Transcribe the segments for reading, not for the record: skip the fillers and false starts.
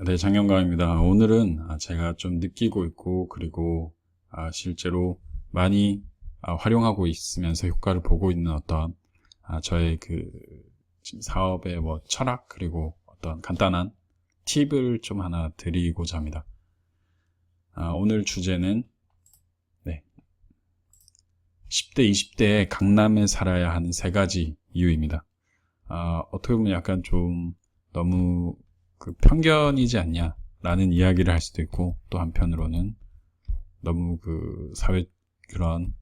네, 장영광입니다. 오늘은 제가 좀 느끼고 있고, 그리고 실제로 많이 활용하고 있으면서 효과를 보고 있는 어떤 저의 지금 사업의 철학, 그리고 어떤 간단한 팁을 좀 하나 드리고자 합니다. 오늘 주제는 10대, 20대에 강남에 살아야 하는 3가지 이유입니다. 어떻게 보면 약간 좀 너무 편견이지 않냐라는 이야기를 할 수도 있고, 또 한편으로는 너무 사회 그런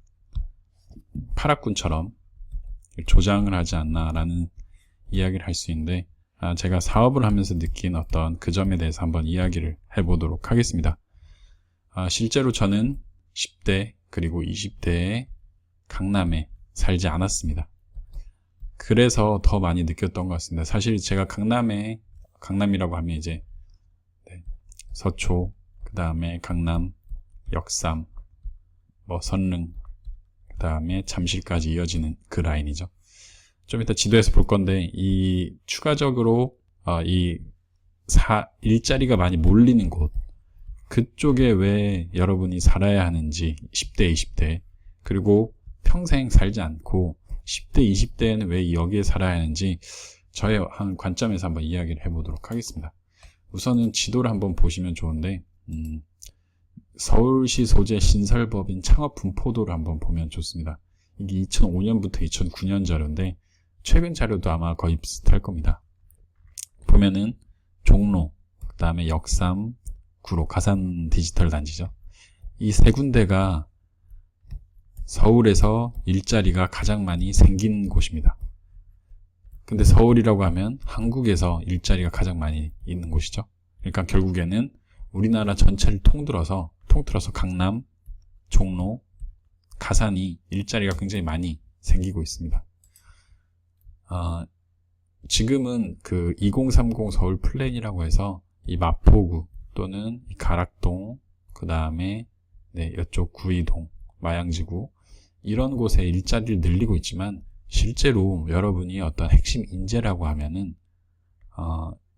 파락군처럼 조장을 하지 않나라는 이야기를 할 수 있는데, 제가 사업을 하면서 느낀 어떤 그 점에 대해서 한번 이야기를 해보도록 하겠습니다. 실제로 저는 10대 그리고 20대에 강남에 살지 않았습니다. 그래서 더 많이 느꼈던 것 같습니다. 사실 제가 강남이라고 하면 이제 서초, 그 다음에 강남, 역삼, 선릉, 그 다음에 잠실까지 이어지는 그 라인이죠. 좀 이따 지도에서 볼 건데, 추가적으로 일자리가 많이 몰리는 곳, 그쪽에 왜 여러분이 살아야 하는지, 10대, 20대, 그리고 평생 살지 않고 10대, 20대에는 왜 여기에 살아야 하는지 저의 한 관점에서 한번 이야기를 해보도록 하겠습니다. 우선은 지도를 한번 보시면 좋은데, 서울시 소재 신설법인 창업 분포도를 한번 보면 좋습니다. 이게 2005년부터 2009년 자료인데 최근 자료도 아마 거의 비슷할 겁니다. 보면은 종로, 그 다음에 역삼, 구로, 가산 디지털 단지죠. 이 세 군데가 서울에서 일자리가 가장 많이 생긴 곳입니다. 근데 서울이라고 하면 한국에서 일자리가 가장 많이 있는 곳이죠. 그러니까 결국에는 우리나라 전체를 통틀어서 강남, 종로, 가산이 일자리가 굉장히 많이 생기고 있습니다. 지금은 2030 서울 플랜이라고 해서 이 마포구 또는 이 가락동, 그 다음에 이쪽 구이동, 마양지구 이런 곳에 일자리를 늘리고 있지만, 실제로 여러분이 어떤 핵심 인재라고 하면은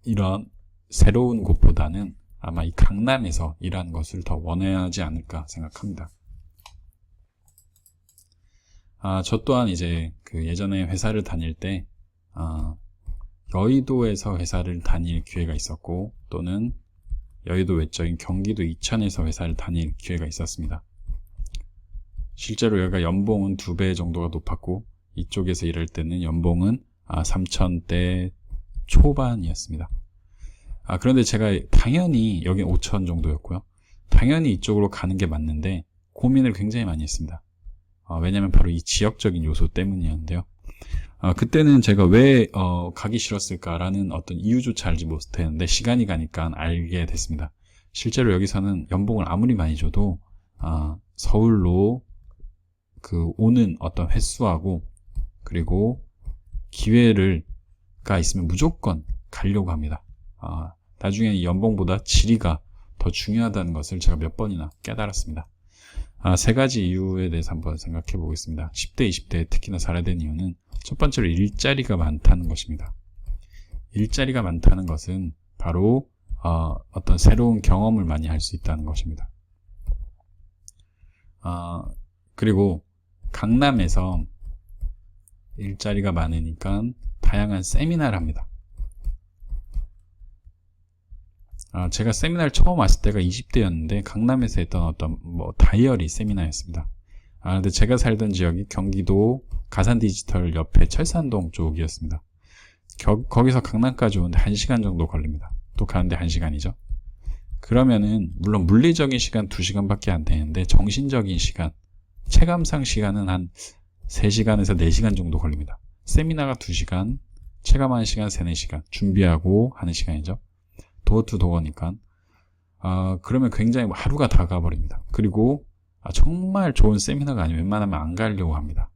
이런 새로운 곳보다는 아마 이 강남에서 일하는 것을 더 원해야 하지 않을까 생각합니다. 저 또한 이제 예전에 회사를 다닐 때 여의도에서 회사를 다닐 기회가 있었고, 또는 여의도 외적인 경기도 이천에서 회사를 다닐 기회가 있었습니다. 실제로 여기가 연봉은 2배 정도가 높았고, 이쪽에서 일할 때는 연봉은 3,000대 초반이었습니다. 그런데 제가 당연히 여기 5,000 정도였고요. 당연히 이쪽으로 가는 게 맞는데 고민을 굉장히 많이 했습니다. 왜냐면 바로 이 지역적인 요소 때문이었는데요. 그때는 제가 왜 가기 싫었을까라는 어떤 이유조차 알지 못했는데, 시간이 가니까 알게 됐습니다. 실제로 여기서는 연봉을 아무리 많이 줘도 서울로 오는 어떤 횟수하고, 그리고 기회가 있으면 무조건 가려고 합니다. 나중에 이 연봉보다 지리가 더 중요하다는 것을 제가 몇 번이나 깨달았습니다. 3가지 이유에 대해서 한번 생각해 보겠습니다. 10대, 20대에 특히나 살아야 되는 이유는, 첫 번째로 일자리가 많다는 것입니다. 일자리가 많다는 것은 바로 어떤 새로운 경험을 많이 할 수 있다는 것입니다. 그리고 강남에서 일자리가 많으니까 다양한 세미나를 합니다. 제가 세미나를 처음 왔을 때가 20대였는데 강남에서 했던 어떤 다이어리 세미나였습니다. 근데 제가 살던 지역이 경기도 가산 디지털 옆에 철산동 쪽이었습니다. 거기서 강남까지 오는데 1시간 정도 걸립니다. 또 가는데 1시간이죠. 그러면은 물론 물리적인 시간 2시간밖에 안 되는데, 정신적인 시간, 체감상 시간은 한 3시간에서 4시간 정도 걸립니다. 세미나가 2시간, 체감하는 시간 3, 4시간, 준비하고 하는 시간이죠. 도어 투 도어니까. 그러면 굉장히 하루가 다 가버립니다. 그리고 정말 좋은 세미나가 아니면 웬만하면 안 가려고 합니다.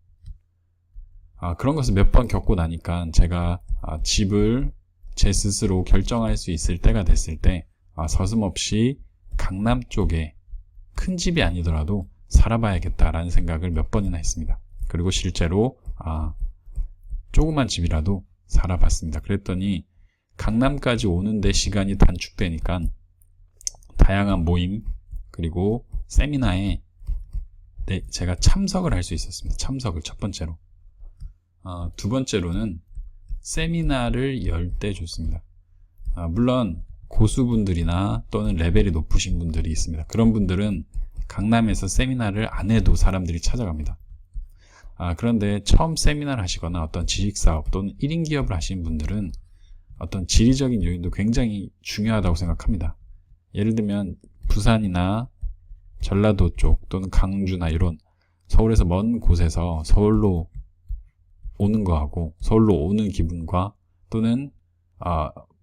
그런 것을 몇 번 겪고 나니까 제가 집을 제 스스로 결정할 수 있을 때가 됐을 때 서슴없이 강남 쪽에 큰 집이 아니더라도 살아봐야겠다라는 생각을 몇 번이나 했습니다. 그리고 실제로 조그만 집이라도 살아봤습니다. 그랬더니 강남까지 오는데 시간이 단축되니까 다양한 모임 그리고 세미나에 제가 참석을 할 수 있었습니다. 참석을 첫 번째로. 두 번째로는 세미나를 열 때 좋습니다. 물론 고수분들이나 또는 레벨이 높으신 분들이 있습니다. 그런 분들은 강남에서 세미나를 안 해도 사람들이 찾아갑니다. 그런데 처음 세미나를 하시거나 어떤 지식사업 또는 1인 기업을 하시는 분들은 어떤 지리적인 요인도 굉장히 중요하다고 생각합니다. 예를 들면 부산이나 전라도 쪽 또는 강주나 이런 서울에서 먼 곳에서 서울로 오는 거하고 서울로 오는 기분과 또는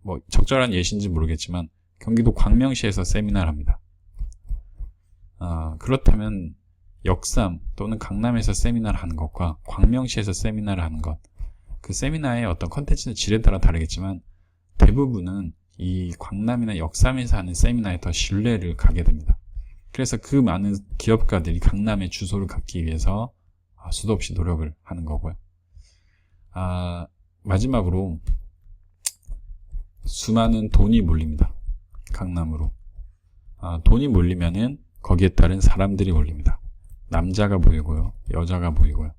뭐 적절한 예시인지 모르겠지만 경기도 광명시에서 세미나를 합니다. 그렇다면 역삼 또는 강남에서 세미나를 하는 것과 광명시에서 세미나를 하는 것, 그 세미나의 어떤 컨텐츠의 질에 따라 다르겠지만 대부분은 이 광남이나 역삼에서 하는 세미나에 더 신뢰를 가게 됩니다. 그래서 그 많은 기업가들이 강남에 주소를 갖기 위해서 수도 없이 노력을 하는 거고요. 마지막으로 수많은 돈이 몰립니다. 강남으로. 돈이 몰리면은 거기에 따른 사람들이 몰립니다. 남자가 보이고요. 여자가 보이고요.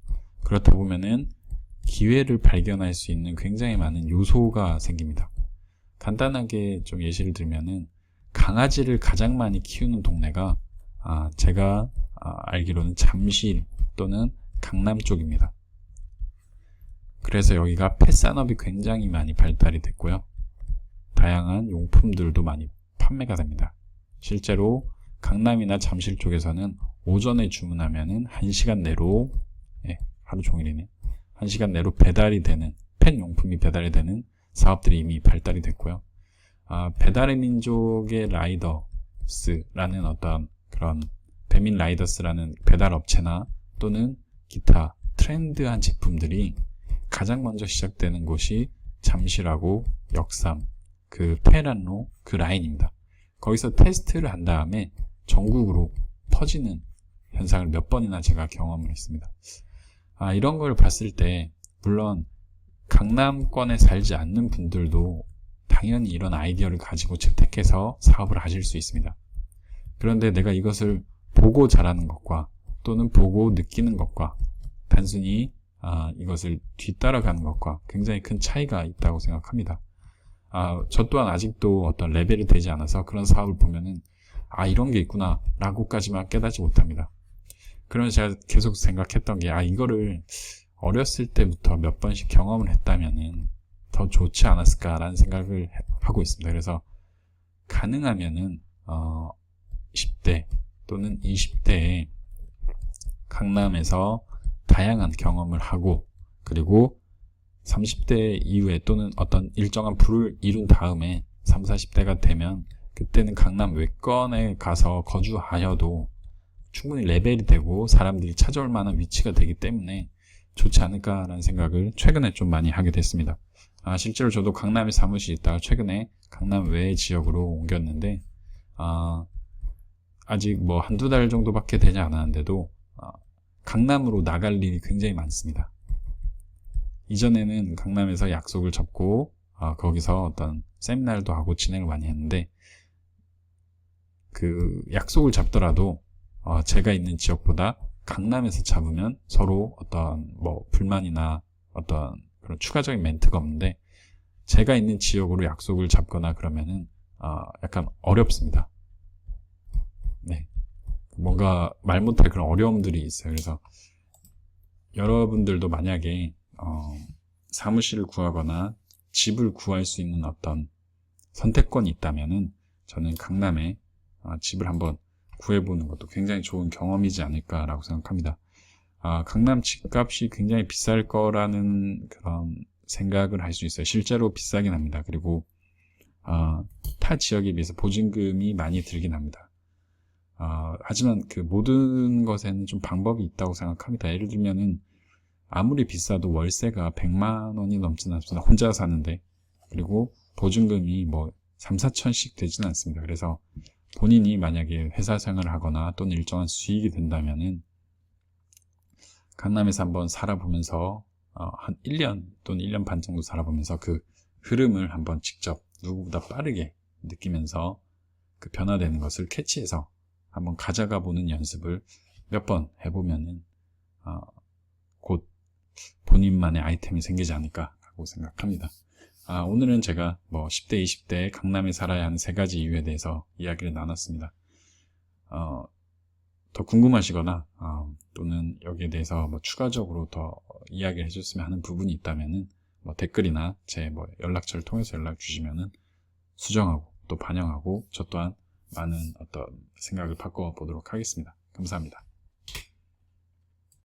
그렇다 보면은 기회를 발견할 수 있는 굉장히 많은 요소가 생깁니다. 간단하게 좀 예시를 들면은 강아지를 가장 많이 키우는 동네가 제가 알기로는 잠실 또는 강남 쪽입니다. 그래서 여기가 펫 산업이 굉장히 많이 발달이 됐고요. 다양한 용품들도 많이 판매가 됩니다. 실제로 강남이나 잠실 쪽에서는 오전에 주문하면은 1시간 내로, 하루 종일이네. 1시간 내로 배달이 되는, 펫 용품이 배달이 되는 사업들이 이미 발달이 됐고요. 배달의 민족의 라이더스라는 어떤 그런 배민 라이더스라는 배달 업체나 또는 기타 트렌드한 제품들이 가장 먼저 시작되는 곳이 잠실하고 역삼, 그 페란로 그 라인입니다. 거기서 테스트를 한 다음에 전국으로 퍼지는 현상을 몇 번이나 제가 경험을 했습니다. 이런 걸 봤을 때 물론 강남권에 살지 않는 분들도 당연히 이런 아이디어를 가지고 채택해서 사업을 하실 수 있습니다. 그런데 내가 이것을 보고 잘하는 것과 또는 보고 느끼는 것과 단순히 이것을 뒤따라가는 것과 굉장히 큰 차이가 있다고 생각합니다. 저 또한 아직도 어떤 레벨이 되지 않아서 그런 사업을 보면은 이런 게 있구나 라고까지만 깨닫지 못합니다. 그러면서 제가 계속 생각했던 게 이거를 어렸을 때부터 몇 번씩 경험을 했다면은 더 좋지 않았을까라는 생각을 하고 있습니다. 그래서 가능하면은 10대 또는 20대에 강남에서 다양한 경험을 하고 그리고 30대 이후에 또는 어떤 일정한 부를 이룬 다음에 30, 40대가 되면 그때는 강남 외권에 가서 거주하여도 충분히 레벨이 되고 사람들이 찾아올 만한 위치가 되기 때문에 좋지 않을까라는 생각을 최근에 좀 많이 하게 됐습니다. 실제로 저도 강남에 사무실이 있다가 최근에 강남 외의 지역으로 옮겼는데 아직 뭐 한두 달 정도밖에 되지 않았는데도 강남으로 나갈 일이 굉장히 많습니다. 이전에는 강남에서 약속을 잡고 거기서 어떤 세미나도 하고 진행을 많이 했는데 그 약속을 잡더라도 제가 있는 지역보다 강남에서 잡으면 서로 어떤 뭐 불만이나 어떤 그런 추가적인 멘트가 없는데 제가 있는 지역으로 약속을 잡거나 그러면은 약간 어렵습니다. 네, 뭔가 말 못할 그런 어려움들이 있어요. 그래서 여러분들도 만약에 사무실을 구하거나 집을 구할 수 있는 어떤 선택권이 있다면은 저는 강남에 집을 한번 구해보는 것도 굉장히 좋은 경험이지 않을까라고 생각합니다. 강남 집값이 굉장히 비쌀 거라는 그런 생각을 할 수 있어요. 실제로 비싸긴 합니다. 그리고 타 지역에 비해서 보증금이 많이 들긴 합니다. 하지만 그 모든 것에는 좀 방법이 있다고 생각합니다. 예를 들면은 아무리 비싸도 월세가 100만 원이 넘지는 않습니다. 혼자 사는데. 그리고 보증금이 뭐 3, 4천씩 되지는 않습니다. 그래서 본인이 만약에 회사 생활을 하거나 또는 일정한 수익이 된다면은 강남에서 한번 살아보면서 한 1년 또는 1년 반 정도 살아보면서 그 흐름을 한번 직접 누구보다 빠르게 느끼면서 그 변화되는 것을 캐치해서 한번 가져가 보는 연습을 몇 번 해보면은 곧 본인만의 아이템이 생기지 않을까 하고 생각합니다. 오늘은 제가 10대, 20대 강남에 살아야 하는 3가지 이유에 대해서 이야기를 나눴습니다. 더 궁금하시거나 또는 여기에 대해서 추가적으로 더 이야기를 해줬으면 하는 부분이 있다면은 댓글이나 제 연락처를 통해서 연락 주시면은 수정하고 또 반영하고 저 또한 많은 어떤 생각을 바꿔 보도록 하겠습니다. 감사합니다.